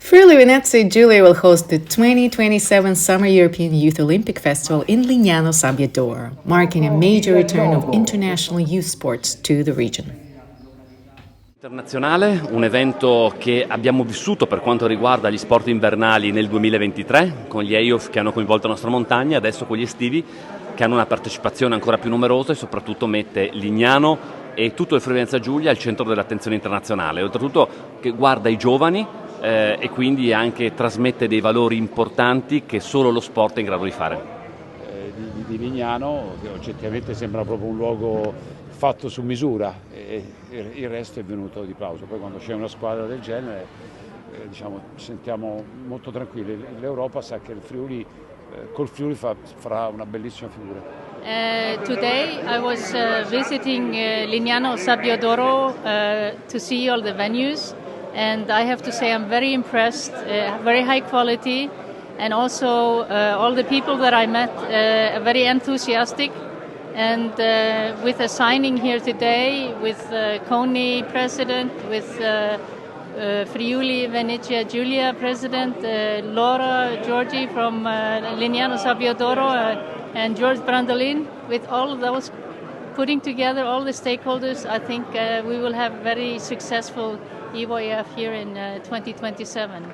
Friuli Venezia Giulia will host the 2027 Summer European Youth Olympic Festival in Lignano Sabbiadoro, marking a major return of international youth sports to the region. Internazionale, un evento che abbiamo vissuto per quanto riguarda gli sport invernali nel 2023, con gli EYOF che hanno coinvolto la nostra montagna, adesso con gli estivi che hanno una partecipazione ancora più numerosa e soprattutto mette Lignano e tutto il Friuli Venezia Giulia al centro dell'attenzione internazionale, oltretutto che guarda i giovani e quindi anche trasmette dei valori importanti che solo lo sport è in grado di fare. Di Lignano, che oggettivamente sembra proprio un luogo fatto su misura, e il resto è venuto di plauso. Poi quando c'è una squadra del genere ci sentiamo molto tranquilli. L'Europa sa che il Friuli col Friuli farà una bellissima figura. Today I was visiting Lignano Sabbiadoro to see all the venues, and I have to say I'm very impressed, very high quality, and also all the people that I met are very enthusiastic. And with a signing here today with CONI president, with Friuli Venezia Giulia president, Laura Giorgi from Lignano Sabbiadoro, and George Brandolin, with all of those putting together all the stakeholders, I think we will have very successful EYOF here in 2027.